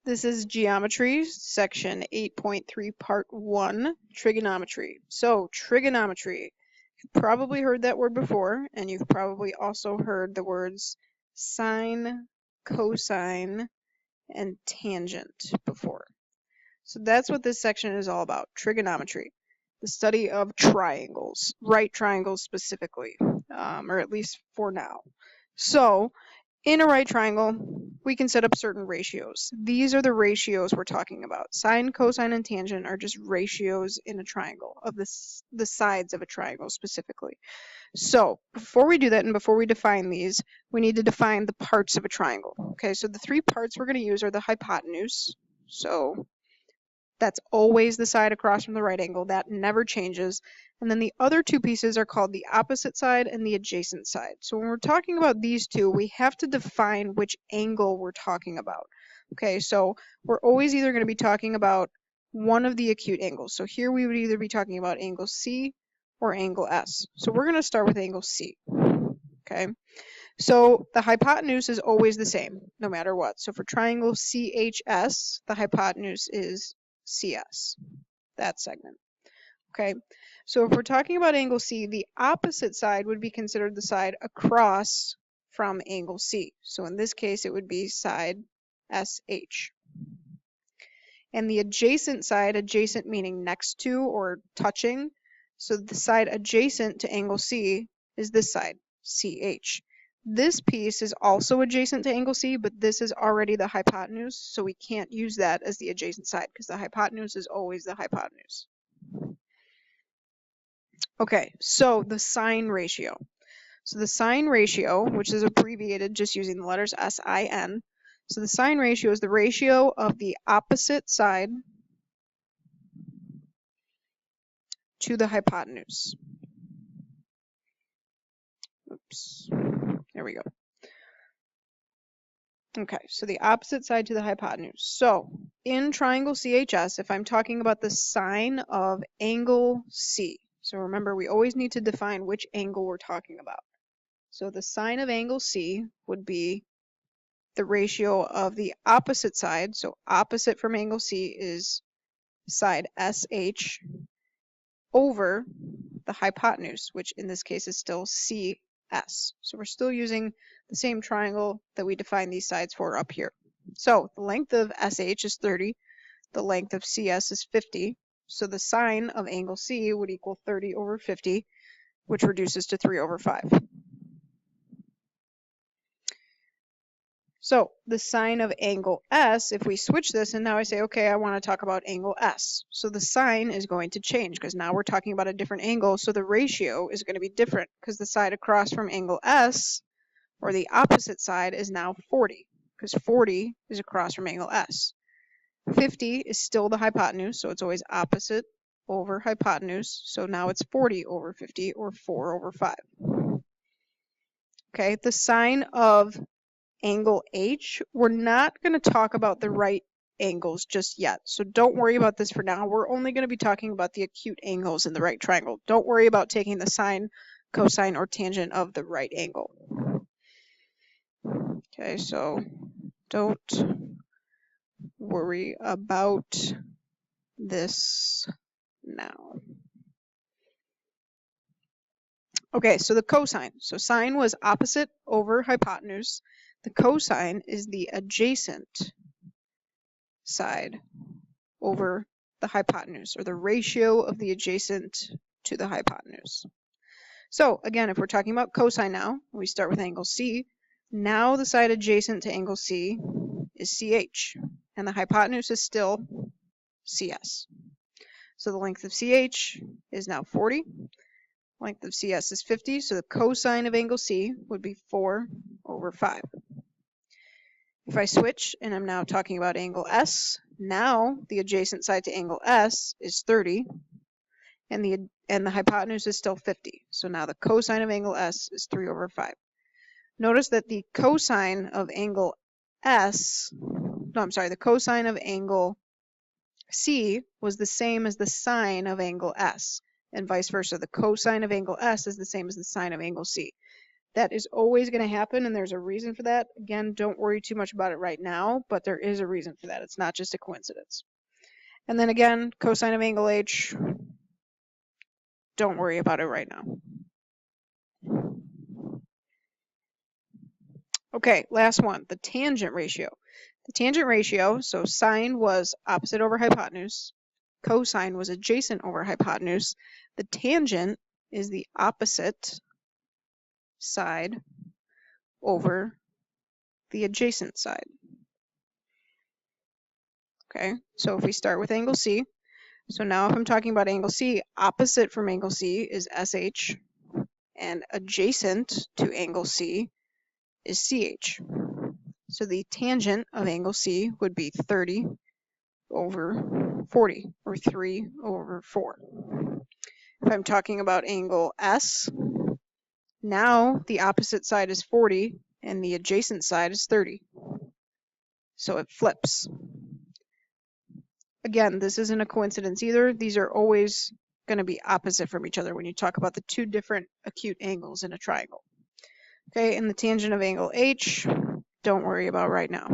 This is Geometry, Section 8.3, Part 1, Trigonometry. So, trigonometry. You've probably heard that word before, and you've probably also heard the words sine, cosine, and tangent before. So that's what this section is all about, trigonometry. The study of triangles, right triangles specifically, or at least for now. So, in a right triangle, we can set up certain ratios. These are the ratios we're talking about. Sine, cosine, and tangent are just ratios in a triangle, of the sides of a triangle specifically. So before we do that and before we define these, we need to define the parts of a triangle. Okay, so the three parts we're going to use are the hypotenuse. So that's always the side across from the right angle. That never changes. And then the other two pieces are called the opposite side and the adjacent side. So when we're talking about these two, we have to define which angle we're talking about. Okay, so we're always either going to be talking about one of the acute angles. So here we would either be talking about angle C or angle S. So we're going to start with angle C. Okay, so the hypotenuse is always the same, no matter what. So for triangle CHS, the hypotenuse is CS, that segment. Okay, so if we're talking about angle C, the opposite side would be considered the side across from angle C. So in this case, it would be side SH. And the adjacent side, adjacent meaning next to or touching, so the side adjacent to angle C is this side, CH. This piece is also adjacent to angle C, but this is already the hypotenuse, so we can't use that as the adjacent side because the hypotenuse is always the hypotenuse. Okay, so the sine ratio. So the sine ratio, which is abbreviated just using the letters SIN, so the sine ratio is the ratio of the opposite side to the hypotenuse. Oops, there we go. Okay, so the opposite side to the hypotenuse. So in triangle CHS, if I'm talking about the sine of angle C, so remember we always need to define which angle we're talking about. So the sine of angle C would be the ratio of the opposite side, so opposite from angle C is side SH over the hypotenuse, which in this case is still CS. So we're still using the same triangle that we defined these sides for up here. So the length of SH is 30, the length of CS is 50, so the sine of angle C would equal 30 over 50, which reduces to 3 over 5. So the sine of angle S, if we switch this and now I say, okay, I want to talk about angle S. So the sine is going to change because now we're talking about a different angle. So the ratio is going to be different because the side across from angle S, or the opposite side, is now 40 because 40 is across from angle S. 50 is still the hypotenuse, so it's always opposite over hypotenuse. So now it's 40 over 50 or 4 over 5. Okay, the sine of angle H, we're not going to talk about the right angles just yet. So don't worry about this for now. We're only going to be talking about the acute angles in the right triangle. Don't worry about taking the sine, cosine, or tangent of the right angle. Okay, so don't worry about this now. Okay, so the cosine. So sine was opposite over hypotenuse. The cosine is the adjacent side over the hypotenuse, or the ratio of the adjacent to the hypotenuse. So again, if we're talking about cosine now, we start with angle C. Now the side adjacent to angle C is CH, and the hypotenuse is still CS. So the length of CH is now 40. Length of CS is 50, so the cosine of angle C would be 4 over 5. If I switch and I'm now talking about angle S, now the adjacent side to angle S is 30, and the hypotenuse is still 50. So now the cosine of angle S is 3 over 5. Notice that the cosine of angle the cosine of angle C was the same as the sine of angle S, and vice versa. The cosine of angle S is the same as the sine of angle C. That is always going to happen, and there's a reason for that. Again, don't worry too much about it right now, but there is a reason for that. It's not just a coincidence. And then again, cosine of angle H, don't worry about it right now. Okay, last one, the tangent ratio. The tangent ratio, so sine was opposite over hypotenuse, cosine was adjacent over hypotenuse. The tangent is the opposite side over the adjacent side. Okay, so if we start with angle C, so now if I'm talking about angle C, opposite from angle C is SH, and adjacent to angle C is CH. So the tangent of angle C would be 30 over 40, or 3 over 4. If I'm talking about angle S, now the opposite side is 40 and the adjacent side is 30. So it flips. Again, this isn't a coincidence either. These are always going to be opposite from each other when you talk about the two different acute angles in a triangle. Okay, and the tangent of angle H, don't worry about right now.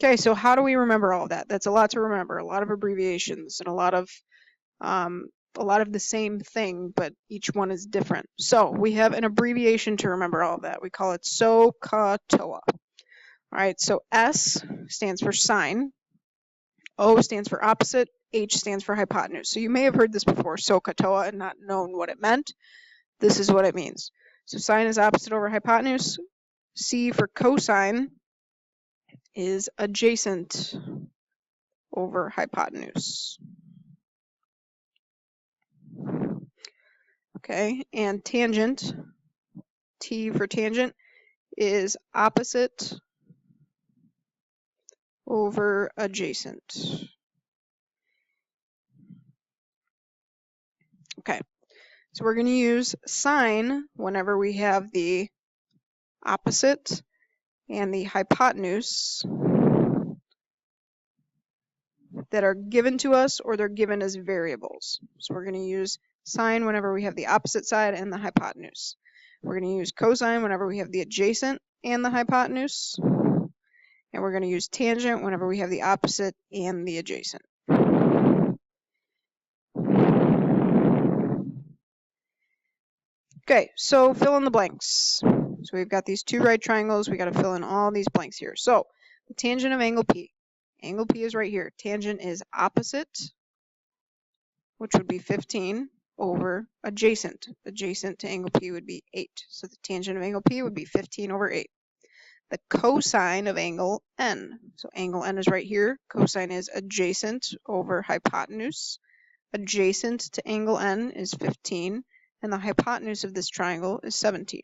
Okay, so how do we remember all of that? That's a lot to remember, a lot of abbreviations and a lot of the same thing, but each one is different. So we have an abbreviation to remember all of that. We call it SOHCAHTOA. All right, so S stands for sine, O stands for opposite, H stands for hypotenuse. So you may have heard this before, SOHCAHTOA, and not known what it meant. This is what it means. So sine is opposite over hypotenuse. C for cosine is adjacent over hypotenuse. Okay, and tangent, T for tangent, is opposite over adjacent. Okay, so we're going to use sine whenever we have the opposite and the hypotenuse that are given to us, or they're given as variables. So we're going to use sine whenever we have the opposite side and the hypotenuse. We're going to use cosine whenever we have the adjacent and the hypotenuse. And we're going to use tangent whenever we have the opposite and the adjacent. Okay, so fill in the blanks. So we've got these two right triangles. We got to fill in all these blanks here. So the tangent of angle P. Angle P is right here. Tangent is opposite, which would be 15, over adjacent. Adjacent to angle P would be 8. So the tangent of angle P would be 15 over 8. The cosine of angle N. So angle N is right here. Cosine is adjacent over hypotenuse. Adjacent to angle N is 15, and the hypotenuse of this triangle is 17.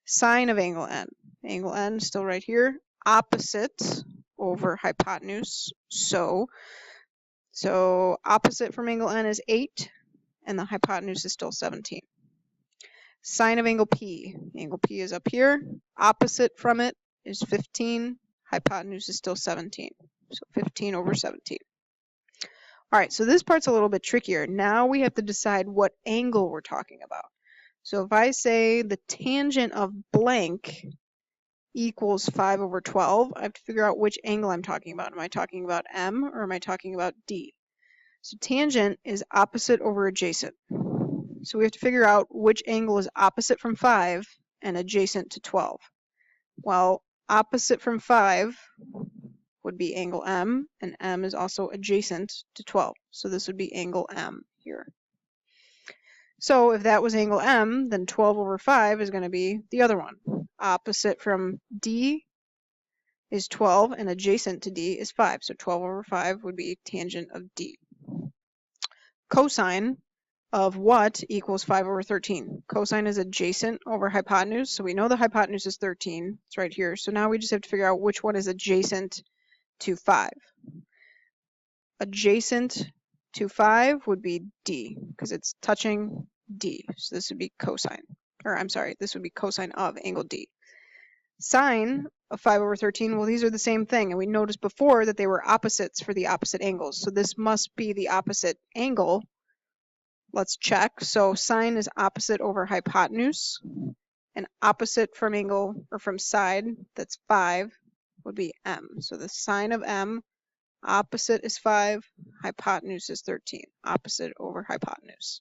Sine of angle N. Angle N is still right here. Opposite over hypotenuse. So opposite from angle N is 8, and the hypotenuse is still 17. Sine of angle P. Angle P is up here. Opposite from it is 15. Hypotenuse is still 17. So 15 over 17. All right, so this part's a little bit trickier. Now we have to decide what angle we're talking about. So if I say the tangent of blank equals 5 over 12, I have to figure out which angle I'm talking about. Am I talking about M or am I talking about D? So tangent is opposite over adjacent. So we have to figure out which angle is opposite from 5 and adjacent to 12. Well, opposite from 5 would be angle M, and M is also adjacent to 12. So this would be angle M here. So if that was angle M, then 12 over 5 is going to be the other one. Opposite from D is 12, and adjacent to D is 5. So 12 over 5 would be tangent of D. Cosine of what equals 5 over 13? Cosine is adjacent over hypotenuse, so we know the hypotenuse is 13. It's right here. So now we just have to figure out which one is adjacent to 5. Adjacent to 5 would be D, because it's touching D. So this would be cosine. Or I'm sorry, this would be cosine of angle D. Sine of 5 over 13, well, these are the same thing, and we noticed before that they were opposites for the opposite angles. So this must be the opposite angle let's check. So sine is opposite over hypotenuse, and opposite from angle or from side, that's 5, would be m. So the sine of m, opposite is 5, hypotenuse is 13. Opposite over hypotenuse.